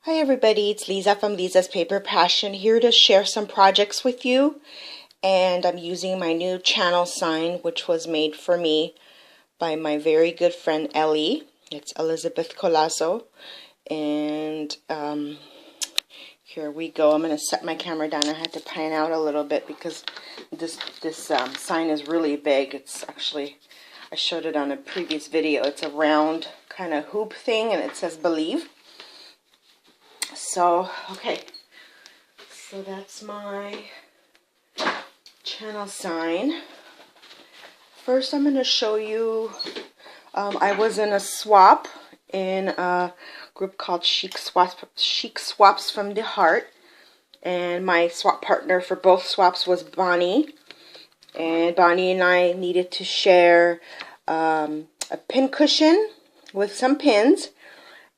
Hi everybody, it's Lisa from Lisa's Paper Passion here to share some projects with you. And I'm using my new channel sign, which was made for me by my very good friend Ellie. It's Elizabeth Colasso. And here we go. I'm going to set my camera down. I had to pan out a little bit because this sign is really big. It's actually, I showed it on a previous video. It's a round kind of hoop thing and it says believe. So, okay, so that's my channel sign. First, I'm going to show you, I was in a swap in a group called Chic Swaps from the Heart. And my swap partner for both swaps was Bonnie. And Bonnie and I needed to share a pin cushion with some pins.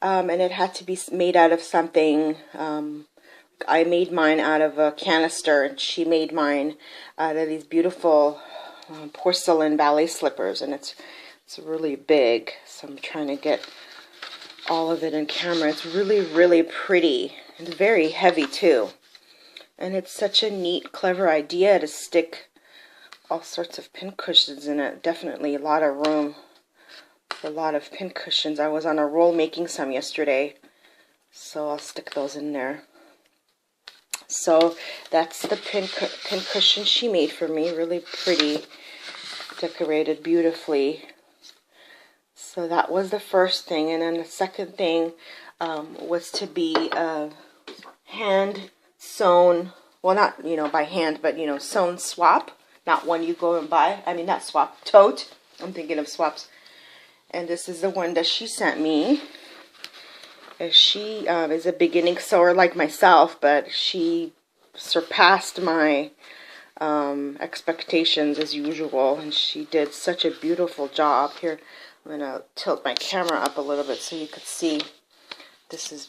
And it had to be made out of something. I made mine out of a canister, and she made mine out of these beautiful porcelain ballet slippers, and it's really big. So I'm trying to get all of it in camera. It's really, really pretty and very heavy too. And it's such a neat, clever idea to stick all sorts of pin cushions in it. Definitely a lot of room. A lot of pin cushions. I was on a roll making some yesterday, so I'll stick those in there. So that's the pin cushion she made for me. Really pretty, decorated beautifully. So that was the first thing, and then the second thing was to be hand sewn. Well, not by hand, but sewn swap. Not one you go and buy. I mean, not swap, tote. I'm thinking of swaps. And this is the one that she sent me. She is a beginning sewer like myself, but she surpassed my expectations as usual. And she did such a beautiful job. Here, I'm going to tilt my camera up a little bit so you could see. This is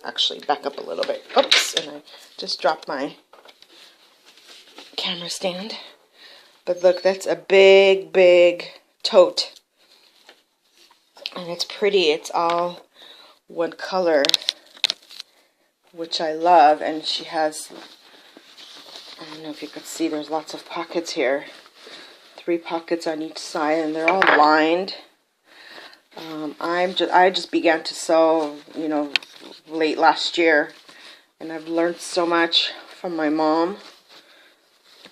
actually back up a little bit. Oops, and I just dropped my camera stand. But look, that's a big, big tote. And it's pretty. It's all one color, which I love. And she has, I don't know if you could see, there's lots of pockets here. 3 pockets on each side, and they're all lined. I just began to sew, late last year. And I've learned so much from my mom.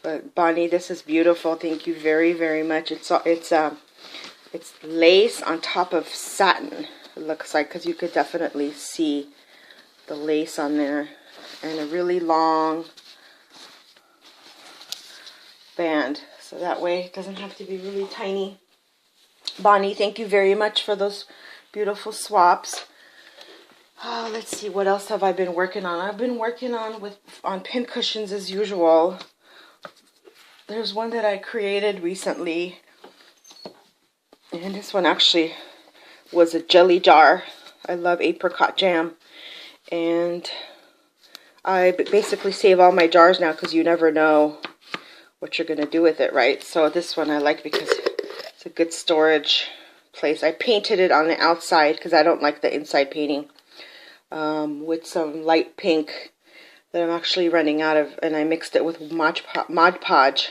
But Bonnie, this is beautiful. Thank you very, very much. It's lace on top of satin, it looks like, because you could definitely see the lace on there. And a really long band, so that way it doesn't have to be really tiny. Bonnie, thank you very much for those beautiful swaps. Let's see, what else have I been working on? I've been working on pin cushions as usual. There's one that I created recently. And this one actually was a jelly jar. I love apricot jam. And I basically save all my jars now because you never know what you're going to do with it, right? So this one I like because it's a good storage place. I painted it on the outside because I don't like the inside painting. With some light pink that I'm actually running out of. And I mixed it with Mod Podge.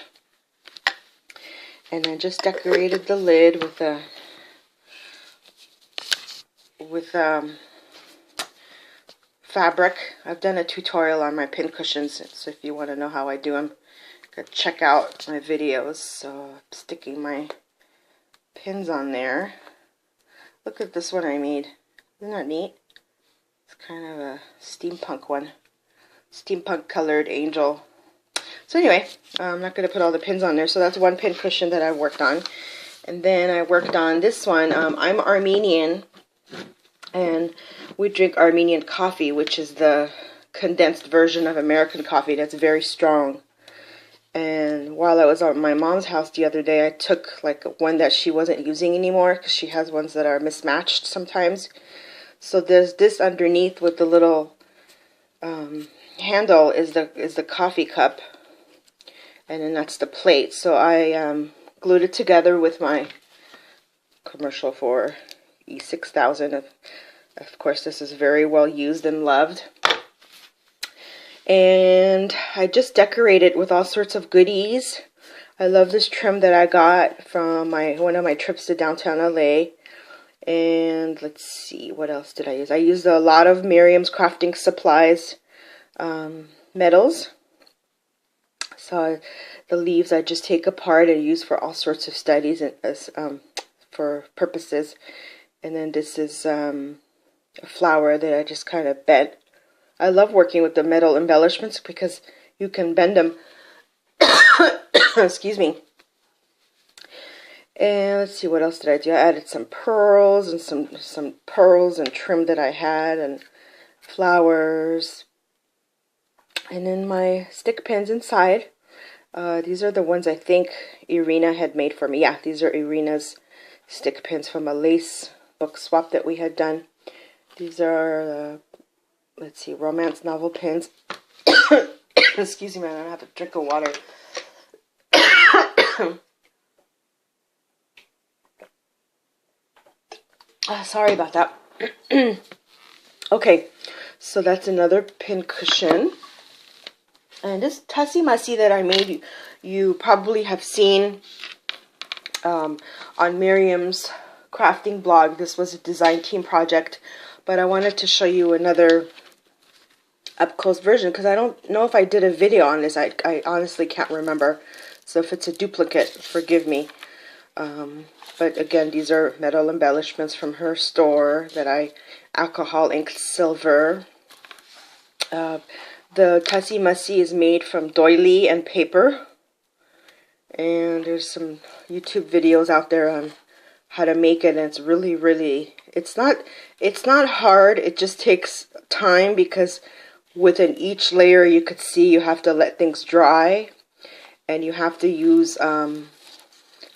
And I just decorated the lid with fabric. I've done a tutorial on my pin cushions, so if you want to know how I do them, go check out my videos. So I'm sticking my pins on there. Look at this one I made. Isn't that neat? It's kind of a steampunk one. Steampunk colored angel. So anyway, I'm not going to put all the pins on there. So that's one pin cushion that I worked on. And then I worked on this one. I'm Armenian, and we drink Armenian coffee, which is the condensed version of American coffee that's very strong. And while I was at my mom's house the other day, I took like one that she wasn't using anymore because she has ones that are mismatched sometimes. So there's this underneath with the little handle is the coffee cup. And then that's the plate. So I glued it together with my commercial for E6000. Of course, this is very well used and loved. And I just decorated with all sorts of goodies. I love this trim that I got from one of my trips to downtown LA. And let's see, what else did I use? I used a lot of Miriam's Crafting Supplies metals. So the leaves I just take apart and use for all sorts of studies and for purposes. And then this is a flower that I just kind of bent. I love working with the metal embellishments because you can bend them. Excuse me. And let's see, what else did I do? I added some pearls and some pearls and trim that I had and flowers. And then my stick pins inside. These are the ones I think Irina had made for me. Yeah, these are Irina's stick pins from a lace book swap that we had done. These are, let's see, romance novel pins. Excuse me, man, I'm going to have to drink of water. Sorry about that. Okay, so that's another pin cushion. And this Tassi Massi that I made, you probably have seen on Miriam's crafting blog. This was a design team project, but I wanted to show you another up-close version because I don't know if I did a video on this. I honestly can't remember. So if it's a duplicate, forgive me. But again, these are metal embellishments from her store that I alcohol inked silver. The Tassi Massi is made from doily and paper. And there's some YouTube videos out there on how to make it, and it's really, it's not hard. It just takes time because within each layer you could see you have to let things dry, and you have to use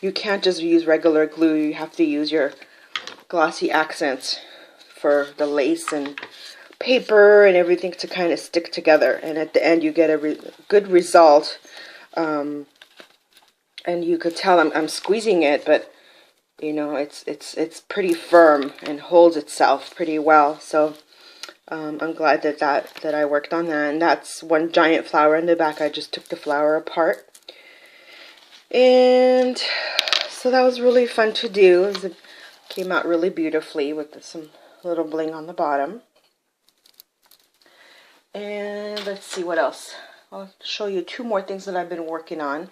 you can't just use regular glue. You have to use your glossy accents for the lace and paper and everything to kind of stick together. And at the end, you get a good result. And you could tell I'm squeezing it, but you know it's pretty firm and holds itself pretty well. So I'm glad that I worked on that. And that's one giant flower in the back. I just took the flower apart. And so that was really fun to do. It came out really beautifully with some little bling on the bottom. And let's see what else. I'll show you two more things that I've been working on.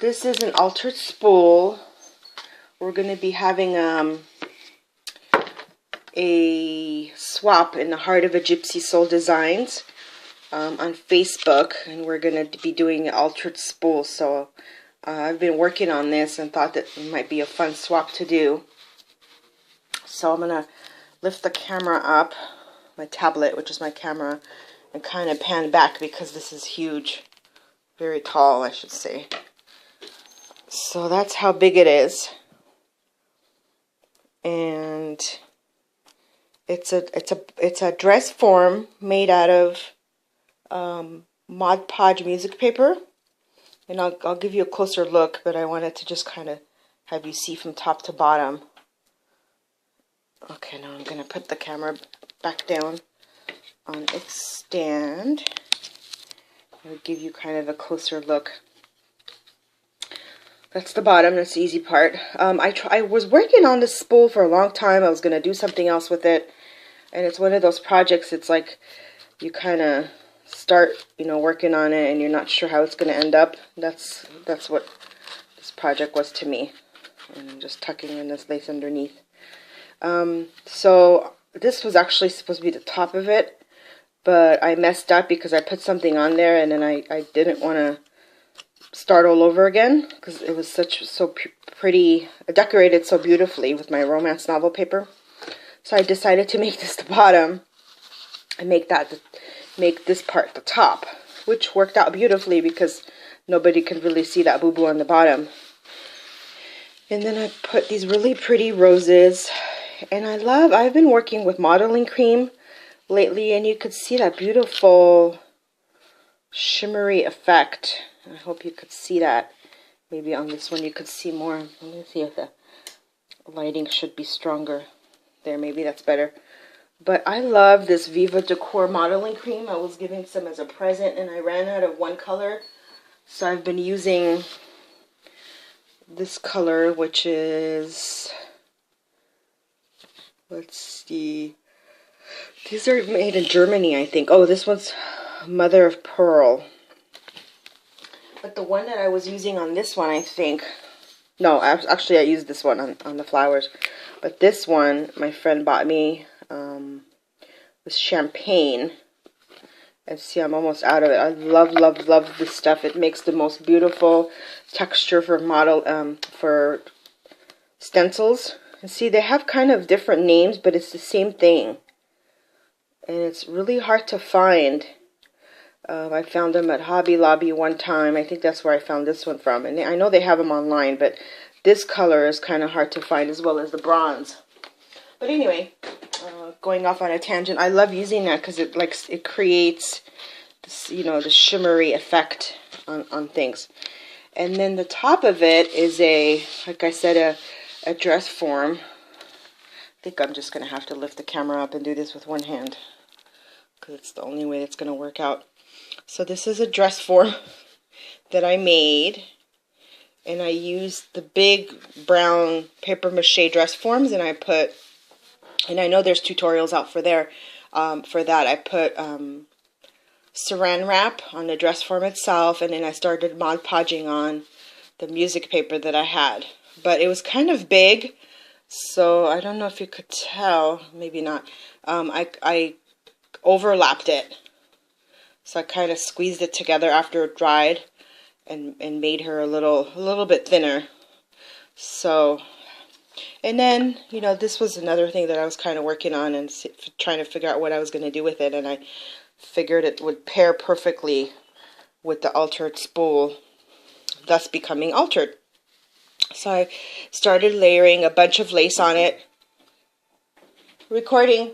This is an altered spool. We're going to be having a swap in the Heart of a Gypsy Soul Designs on Facebook, and we're going to be doing an altered spool. So I've been working on this and thought that it might be a fun swap to do. So I'm going to lift the camera up, my tablet, which is my camera, and kind of pan back because this is huge. Very tall, I should say. So that's how big it is. And it's a dress form made out of Mod Podge music paper. And I'll give you a closer look, but I wanted to just kind of have you see from top to bottom. Okay, now I'm going to put the camera back down on its stand. I'll give you kind of a closer look. That's the bottom. That's the easy part. I was working on this spool for a long time. I was going to do something else with it. And it's one of those projects, it's like you kind of start, working on it and you're not sure how it's going to end up. That's what this project was to me. And I'm just tucking in this lace underneath. So this was actually supposed to be the top of it, but I messed up because I put something on there and then I didn't want to start all over again because it was so pretty, decorated so beautifully with my romance novel paper. So I decided to make this the bottom and make this part the top, which worked out beautifully because nobody could really see that boo-boo on the bottom. And then I put these really pretty roses, and I've been working with modeling cream lately, and you could see that beautiful shimmery effect. I hope you could see that. Maybe on this one you could see more. Let me see if the lighting should be stronger. There, maybe that's better. But I love this Viva Decor modeling cream. I was giving some as a present and I ran out of one color. So I've been using this color, which is, let's see, these are made in Germany, I think. Oh, this one's Mother of Pearl. But the one that I was using on this one, I think, no, actually I used this one on the flowers. But this one, my friend bought me, was champagne. And see, I'm almost out of it. I love, love, love this stuff. It makes the most beautiful texture for for stencils. And see, they have kind of different names, but it's the same thing. And it's really hard to find. I found them at Hobby Lobby one time. I think that's where I found this one from. And I know they have them online, but this color is kind of hard to find, as well as the bronze. But anyway, going off on a tangent, I love using that because it creates this, you know, the shimmery effect on things. And then the top of it is like I said, a dress form. I think I'm just going to have to lift the camera up and do this with one hand, because it's the only way it's going to work out. So this is a dress form that I made, and I used the big brown paper mache dress forms, and I put, and I know there's tutorials out for that. I put saran wrap on the dress form itself, and then I started Mod Podging on the music paper that I had. But it was kind of big, so I don't know if you could tell, maybe not. I overlapped it. So I kind of squeezed it together after it dried and made her a little bit thinner. So, and then, you know, this was another thing that I was kind of working on and trying to figure out what I was going to do with it. And I figured it would pair perfectly with the altered spool, thus becoming altered. So I started layering a bunch of lace on it. Recording.